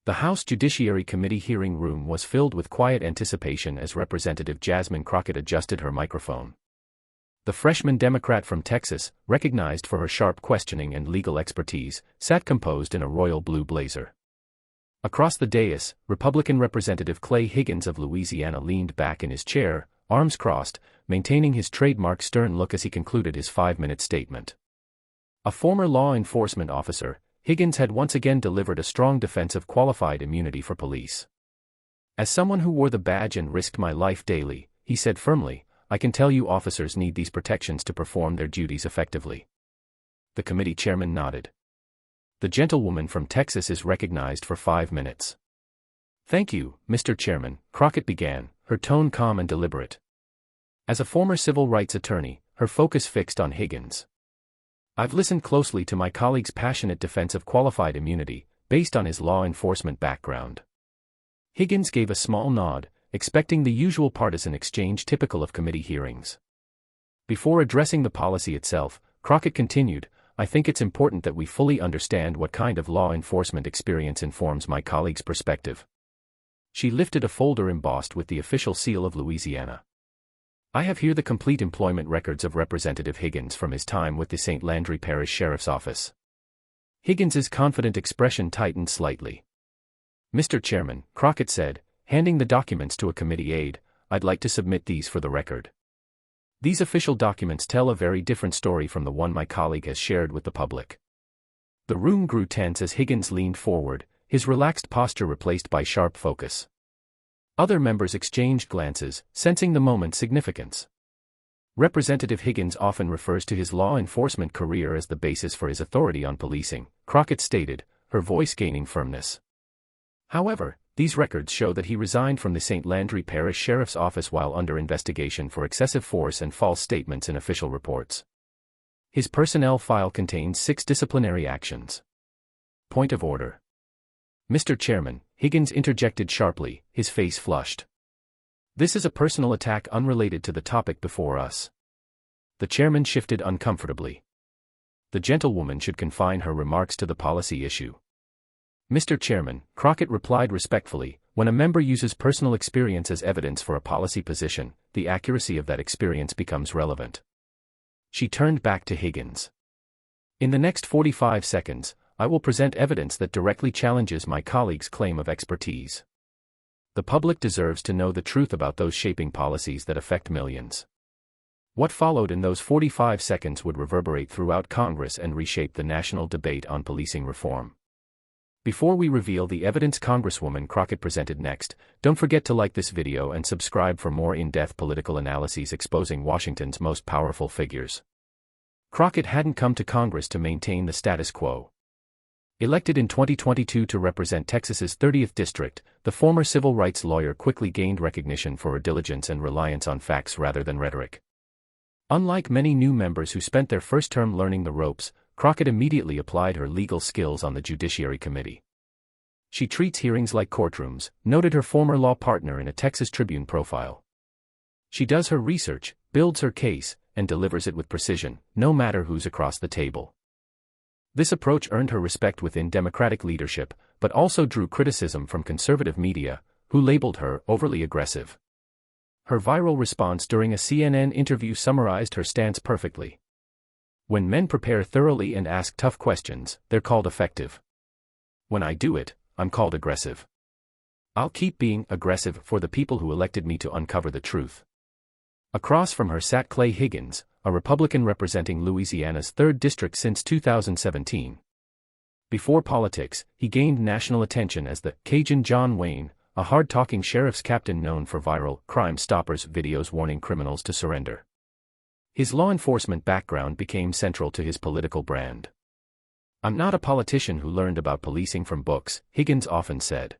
The House Judiciary Committee hearing room was filled with quiet anticipation as Representative Jasmine Crockett adjusted her microphone. The freshman Democrat from Texas, recognized for her sharp questioning and legal expertise, sat composed in a royal blue blazer. Across the dais, Republican Representative Clay Higgins of Louisiana leaned back in his chair, arms crossed, maintaining his trademark stern look as he concluded his 5-minute statement. A former law enforcement officer, Higgins had once again delivered a strong defense of qualified immunity for police. As someone who wore the badge and risked my life daily, he said firmly, I can tell you officers need these protections to perform their duties effectively. The committee chairman nodded. The gentlewoman from Texas is recognized for 5 minutes. Thank you, Mr. Chairman, Crockett began, her tone calm and deliberate. As a former civil rights attorney, her focus fixed on Higgins. I've listened closely to my colleague's passionate defense of qualified immunity, based on his law enforcement background. Higgins gave a small nod, expecting the usual partisan exchange typical of committee hearings. Before addressing the policy itself, Crockett continued, I think it's important that we fully understand what kind of law enforcement experience informs my colleague's perspective. She lifted a folder embossed with the official seal of Louisiana. I have here the complete employment records of Representative Higgins from his time with the St. Landry Parish Sheriff's Office. Higgins's confident expression tightened slightly. Mr. Chairman, Crockett said, handing the documents to a committee aide, I'd like to submit these for the record. These official documents tell a very different story from the one my colleague has shared with the public. The room grew tense as Higgins leaned forward, his relaxed posture replaced by sharp focus. Other members exchanged glances, sensing the moment's significance. Representative Higgins often refers to his law enforcement career as the basis for his authority on policing, Crockett stated, her voice gaining firmness. However, these records show that he resigned from the St. Landry Parish Sheriff's Office while under investigation for excessive force and false statements in official reports. His personnel file contains 6 disciplinary actions. Point of order. Mr. Chairman, Higgins interjected sharply, his face flushed. This is a personal attack unrelated to the topic before us. The chairman shifted uncomfortably. The gentlewoman should confine her remarks to the policy issue. Mr. Chairman, Crockett replied respectfully, when a member uses personal experience as evidence for a policy position, the accuracy of that experience becomes relevant. She turned back to Higgins. In the next 45 seconds, I will present evidence that directly challenges my colleague's claim of expertise. The public deserves to know the truth about those shaping policies that affect millions. What followed in those 45 seconds would reverberate throughout Congress and reshape the national debate on policing reform. Before we reveal the evidence Congresswoman Crockett presented next, don't forget to like this video and subscribe for more in-depth political analyses exposing Washington's most powerful figures. Crockett hadn't come to Congress to maintain the status quo. Elected in 2022 to represent Texas's 30th district, the former civil rights lawyer quickly gained recognition for her diligence and reliance on facts rather than rhetoric. Unlike many new members who spent their first term learning the ropes, Crockett immediately applied her legal skills on the Judiciary Committee. She treats hearings like courtrooms, noted her former law partner in a Texas Tribune profile. She does her research, builds her case, and delivers it with precision, no matter who's across the table. This approach earned her respect within Democratic leadership, but also drew criticism from conservative media, who labeled her overly aggressive. Her viral response during a CNN interview summarized her stance perfectly. When men prepare thoroughly and ask tough questions, they're called effective. When I do it, I'm called aggressive. I'll keep being aggressive for the people who elected me to uncover the truth. Across from her sat Clay Higgins, a Republican representing Louisiana's 3rd district since 2017. Before politics, he gained national attention as the Cajun John Wayne, a hard-talking sheriff's captain known for viral Crime Stoppers videos warning criminals to surrender. His law enforcement background became central to his political brand. I'm not a politician who learned about policing from books, Higgins often said.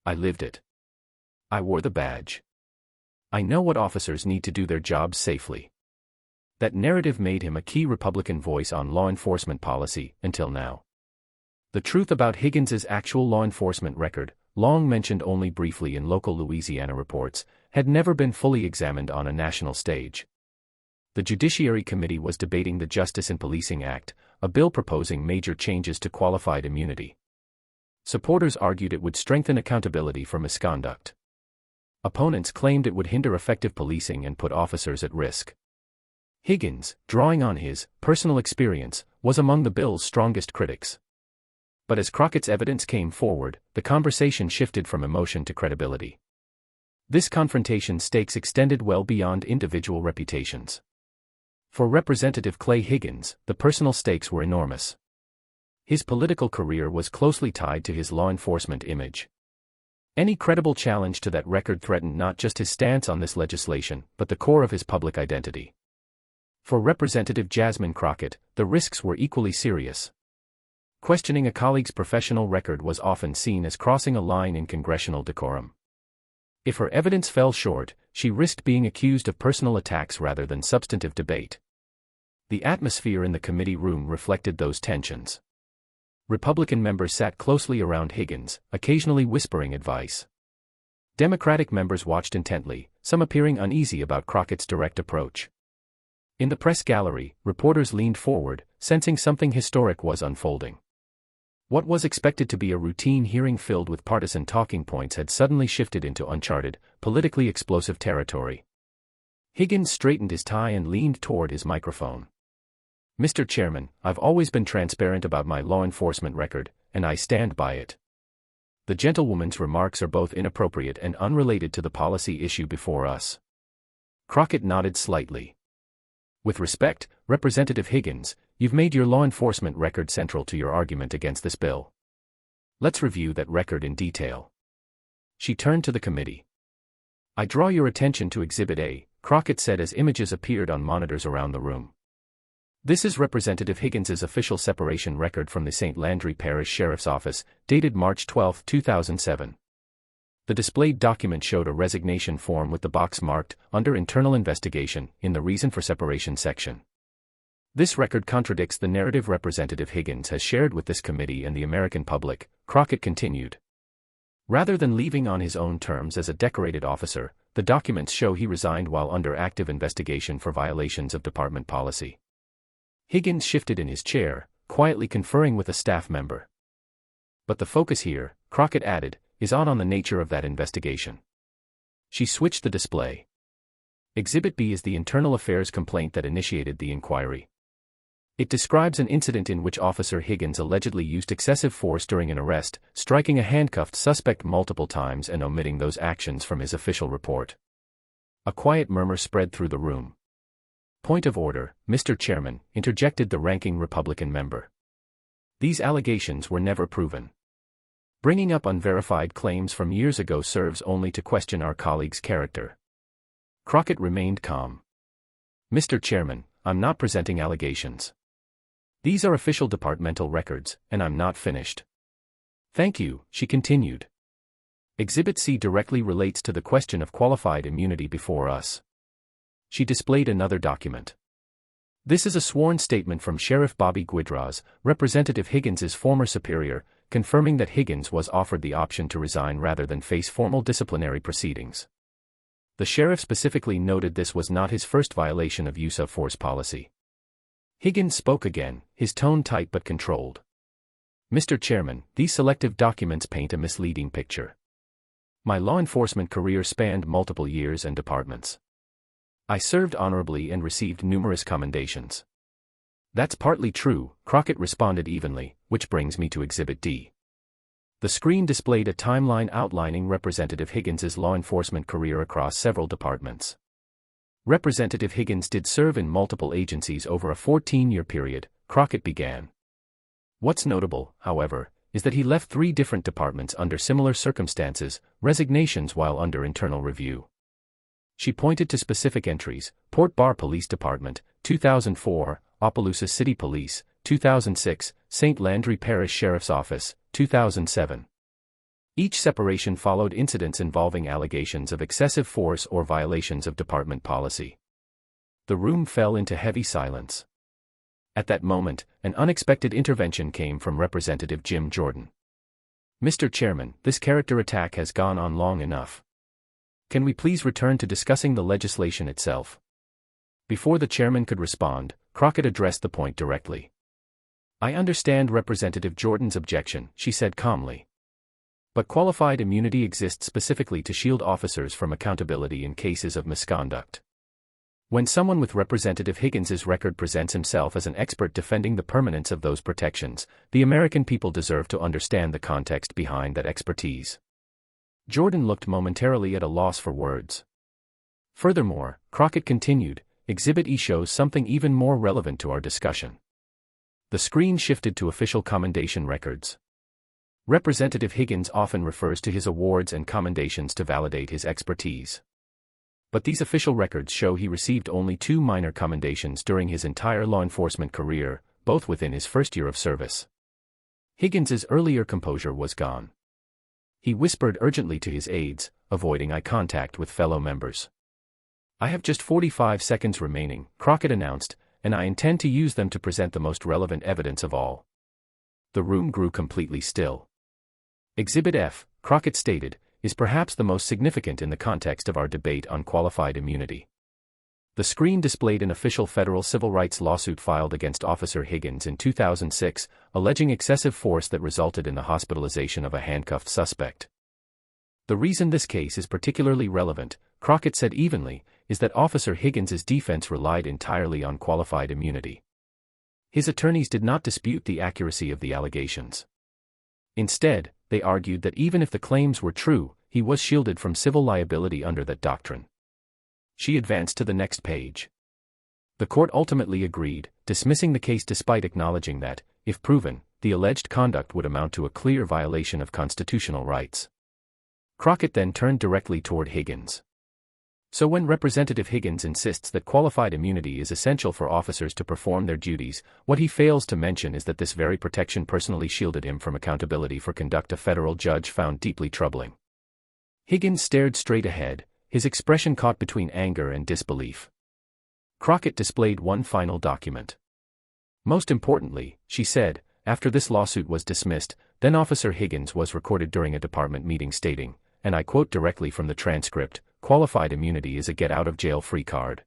I lived it. I wore the badge. I know what officers need to do their jobs safely. That narrative made him a key Republican voice on law enforcement policy, until now. The truth about Higgins's actual law enforcement record, long mentioned only briefly in local Louisiana reports, had never been fully examined on a national stage. The Judiciary Committee was debating the Justice in Policing Act, a bill proposing major changes to qualified immunity. Supporters argued it would strengthen accountability for misconduct. Opponents claimed it would hinder effective policing and put officers at risk. Higgins, drawing on his personal experience, was among the bill's strongest critics. But as Crockett's evidence came forward, the conversation shifted from emotion to credibility. This confrontation stakes extended well beyond individual reputations. For Representative Clay Higgins, the personal stakes were enormous. His political career was closely tied to his law enforcement image. Any credible challenge to that record threatened not just his stance on this legislation, but the core of his public identity. For Representative Jasmine Crockett, the risks were equally serious. Questioning a colleague's professional record was often seen as crossing a line in congressional decorum. If her evidence fell short, she risked being accused of personal attacks rather than substantive debate. The atmosphere in the committee room reflected those tensions. Republican members sat closely around Higgins, occasionally whispering advice. Democratic members watched intently, some appearing uneasy about Crockett's direct approach. In the press gallery, reporters leaned forward, sensing something historic was unfolding. What was expected to be a routine hearing filled with partisan talking points had suddenly shifted into uncharted, politically explosive territory. Higgins straightened his tie and leaned toward his microphone. "Mr. Chairman, I've always been transparent about my law enforcement record, and I stand by it." The gentlewoman's remarks are both inappropriate and unrelated to the policy issue before us. Crockett nodded slightly. "With respect, Representative Higgins, you've made your law enforcement record central to your argument against this bill. Let's review that record in detail." She turned to the committee. "I draw your attention to Exhibit A," Crockett said as images appeared on monitors around the room. "This is Representative Higgins's official separation record from the St. Landry Parish Sheriff's Office, dated March 12, 2007. The displayed document showed a resignation form with the box marked, "Under Internal Investigation," in the Reason for Separation section. This record contradicts the narrative Representative Higgins has shared with this committee and the American public, Crockett continued. Rather than leaving on his own terms as a decorated officer, the documents show he resigned while under active investigation for violations of department policy. Higgins shifted in his chair, quietly conferring with a staff member. "But the focus here," Crockett added, "is on the nature of that investigation." She switched the display. Exhibit B is the internal affairs complaint that initiated the inquiry. It describes an incident in which Officer Higgins allegedly used excessive force during an arrest, striking a handcuffed suspect multiple times and omitting those actions from his official report. A quiet murmur spread through the room. "Point of order, Mr. Chairman," interjected the ranking Republican member. "These allegations were never proven. Bringing up unverified claims from years ago serves only to question our colleague's character." Crockett remained calm. "Mr. Chairman, I'm not presenting allegations. These are official departmental records, and I'm not finished." "Thank you," she continued. "Exhibit C directly relates to the question of qualified immunity before us." She displayed another document. This is a sworn statement from Sheriff Bobby Guidraz, Representative Higgins's former superior, confirming that Higgins was offered the option to resign rather than face formal disciplinary proceedings. The sheriff specifically noted this was not his first violation of use of force policy. Higgins spoke again, his tone tight but controlled. "Mr. Chairman, these selective documents paint a misleading picture. My law enforcement career spanned multiple years and departments. I served honorably and received numerous commendations." "That's partly true," Crockett responded evenly, "which brings me to Exhibit D." The screen displayed a timeline outlining Representative Higgins's law enforcement career across several departments. Representative Higgins did serve in multiple agencies over a 14-year period, Crockett began. What's notable, however, is that he left 3 different departments under similar circumstances, resignations while under internal review. She pointed to specific entries: Port Bar Police Department, 2004, Opelousas City Police, 2006, St. Landry Parish Sheriff's Office, 2007. Each separation followed incidents involving allegations of excessive force or violations of department policy. The room fell into heavy silence. At that moment, an unexpected intervention came from Representative Jim Jordan. "Mr. Chairman, this character attack has gone on long enough. Can we please return to discussing the legislation itself?" Before the chairman could respond, Crockett addressed the point directly. "I understand Representative Jordan's objection," she said calmly. But qualified immunity exists specifically to shield officers from accountability in cases of misconduct. When someone with Representative Higgins's record presents himself as an expert defending the permanence of those protections, the American people deserve to understand the context behind that expertise. Jordan looked momentarily at a loss for words. Furthermore, Crockett continued, Exhibit E shows something even more relevant to our discussion. The screen shifted to official commendation records. Representative Higgins often refers to his awards and commendations to validate his expertise. But these official records show he received only 2 minor commendations during his entire law enforcement career, both within his first year of service. Higgins's earlier composure was gone. He whispered urgently to his aides, avoiding eye contact with fellow members. I have just 45 seconds remaining, Crockett announced, and I intend to use them to present the most relevant evidence of all. The room grew completely still. Exhibit F, Crockett stated, is perhaps the most significant in the context of our debate on qualified immunity. The screen displayed an official federal civil rights lawsuit filed against Officer Higgins in 2006, alleging excessive force that resulted in the hospitalization of a handcuffed suspect. The reason this case is particularly relevant, Crockett said evenly, is that Officer Higgins's defense relied entirely on qualified immunity. His attorneys did not dispute the accuracy of the allegations. Instead, they argued that even if the claims were true, he was shielded from civil liability under that doctrine. She advanced to the next page. The court ultimately agreed, dismissing the case despite acknowledging that, if proven, the alleged conduct would amount to a clear violation of constitutional rights. Crockett then turned directly toward Higgins. So when Representative Higgins insists that qualified immunity is essential for officers to perform their duties, what he fails to mention is that this very protection personally shielded him from accountability for conduct a federal judge found deeply troubling. Higgins stared straight ahead, his expression caught between anger and disbelief. Crockett displayed one final document. Most importantly, she said, after this lawsuit was dismissed, then Officer Higgins was recorded during a department meeting stating, and I quote directly from the transcript, qualified immunity is a get-out-of-jail-free card.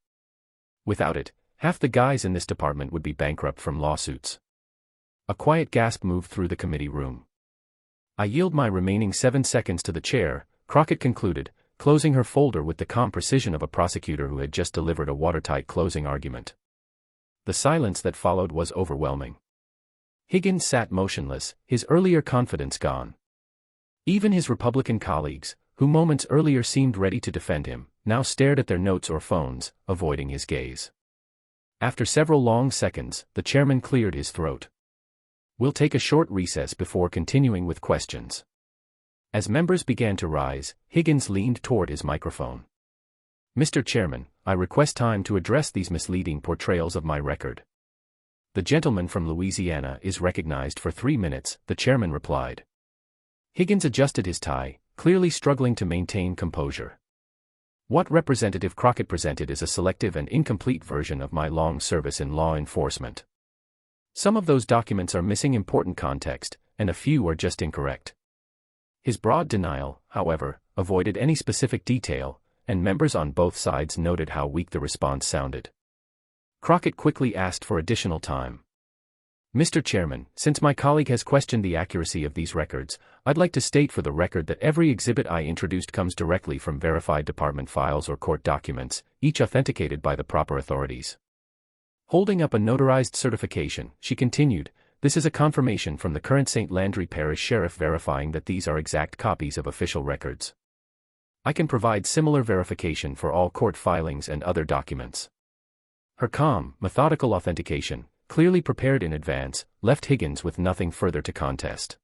Without it, half the guys in this department would be bankrupt from lawsuits. A quiet gasp moved through the committee room. I yield my remaining 7 seconds to the chair, Crockett concluded, closing her folder with the calm precision of a prosecutor who had just delivered a watertight closing argument. The silence that followed was overwhelming. Higgins sat motionless, his earlier confidence gone. Even his Republican colleagues, who moments earlier seemed ready to defend him, now stared at their notes or phones, avoiding his gaze. After several long seconds, the chairman cleared his throat. We'll take a short recess before continuing with questions. As members began to rise, Higgins leaned toward his microphone. Mr. Chairman, I request time to address these misleading portrayals of my record. The gentleman from Louisiana is recognized for 3 minutes, the chairman replied. Higgins adjusted his tie, clearly struggling to maintain composure. What Representative Crockett presented is a selective and incomplete version of my long service in law enforcement. Some of those documents are missing important context, and a few are just incorrect. His broad denial, however, avoided any specific detail, and members on both sides noted how weak the response sounded. Crockett quickly asked for additional time. Mr. Chairman, since my colleague has questioned the accuracy of these records, I'd like to state for the record that every exhibit I introduced comes directly from verified department files or court documents, each authenticated by the proper authorities. Holding up a notarized certification, she continued, this is a confirmation from the current St. Landry Parish Sheriff verifying that these are exact copies of official records. I can provide similar verification for all court filings and other documents. Her calm, methodical authentication, clearly prepared in advance, left Higgins with nothing further to contest.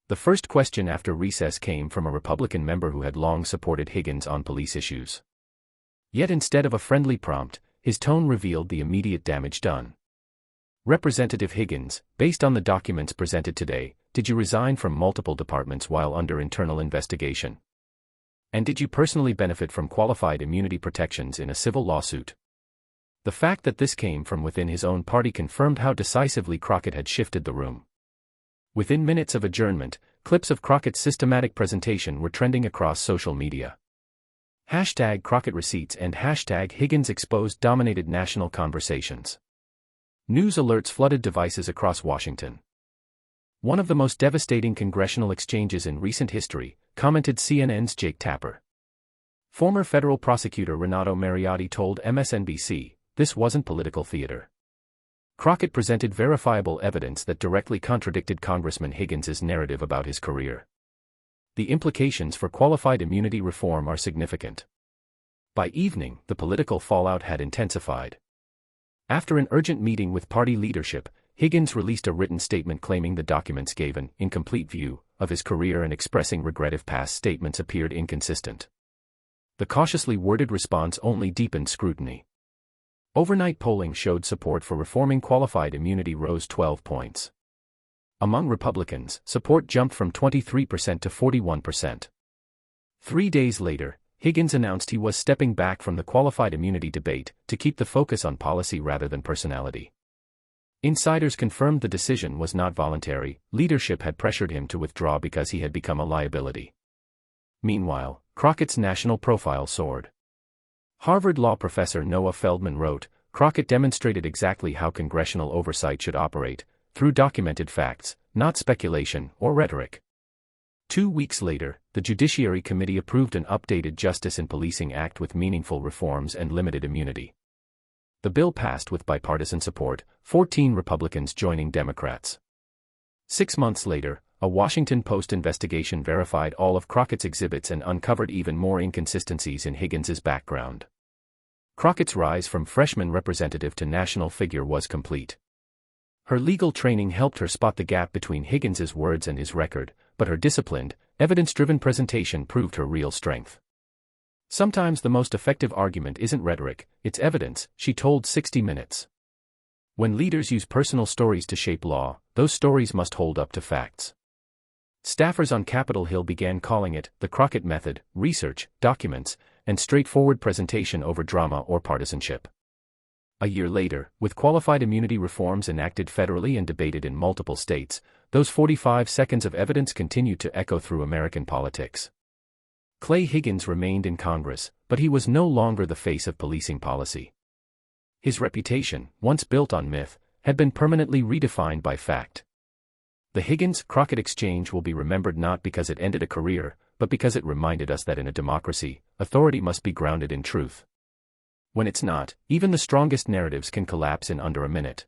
The first question after recess came from a Republican member who had long supported Higgins on police issues. Yet instead of a friendly prompt, his tone revealed the immediate damage done. Representative Higgins, based on the documents presented today, did you resign from multiple departments while under internal investigation? And did you personally benefit from qualified immunity protections in a civil lawsuit? The fact that this came from within his own party confirmed how decisively Crockett had shifted the room. Within minutes of adjournment, clips of Crockett's systematic presentation were trending across social media. Hashtag Crockett receipts and hashtag Higgins exposed dominated national conversations. News alerts flooded devices across Washington. One of the most devastating congressional exchanges in recent history, commented CNN's Jake Tapper. Former federal prosecutor Renato Mariotti told MSNBC, "This wasn't political theater." Crockett presented verifiable evidence that directly contradicted Congressman Higgins' narrative about his career. The implications for qualified immunity reform are significant. By evening, the political fallout had intensified. After an urgent meeting with party leadership, Higgins released a written statement claiming the documents gave an incomplete view of his career and expressing regret if past statements appeared inconsistent. The cautiously worded response only deepened scrutiny. Overnight polling showed support for reforming qualified immunity rose 12 points. Among Republicans, support jumped from 23% to 41%. 3 days later, Higgins announced he was stepping back from the qualified immunity debate to keep the focus on policy rather than personality. Insiders confirmed the decision was not voluntary. Leadership had pressured him to withdraw because he had become a liability. Meanwhile, Crockett's national profile soared. Harvard law professor Noah Feldman wrote, "Crockett demonstrated exactly how congressional oversight should operate, through documented facts, not speculation or rhetoric." 2 weeks later, the Judiciary Committee approved an updated Justice in Policing Act with meaningful reforms and limited immunity. The bill passed with bipartisan support, 14 Republicans joining Democrats. 6 months later, a Washington Post investigation verified all of Crockett's exhibits and uncovered even more inconsistencies in Higgins' background. Crockett's rise from freshman representative to national figure was complete. Her legal training helped her spot the gap between Higgins' words and his record, but her disciplined, evidence-driven presentation proved her real strength. "Sometimes the most effective argument isn't rhetoric, it's evidence," she told 60 Minutes. When leaders use personal stories to shape law, those stories must hold up to facts. Staffers on Capitol Hill began calling it the Crockett method: research, documents, and straightforward presentation over drama or partisanship. A year later, with qualified immunity reforms enacted federally and debated in multiple states, those 45 seconds of evidence continued to echo through American politics. Clay Higgins remained in Congress, but he was no longer the face of policing policy. His reputation, once built on myth, had been permanently redefined by fact. The Higgins-Crockett exchange will be remembered not because it ended a career, but because it reminded us that in a democracy, authority must be grounded in truth. When it's not, even the strongest narratives can collapse in under a minute.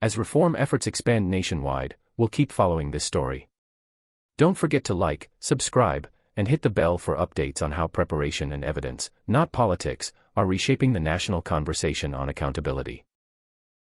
As reform efforts expand nationwide, we'll keep following this story. Don't forget to like, subscribe, and hit the bell for updates on how preparation and evidence, not politics, are reshaping the national conversation on accountability.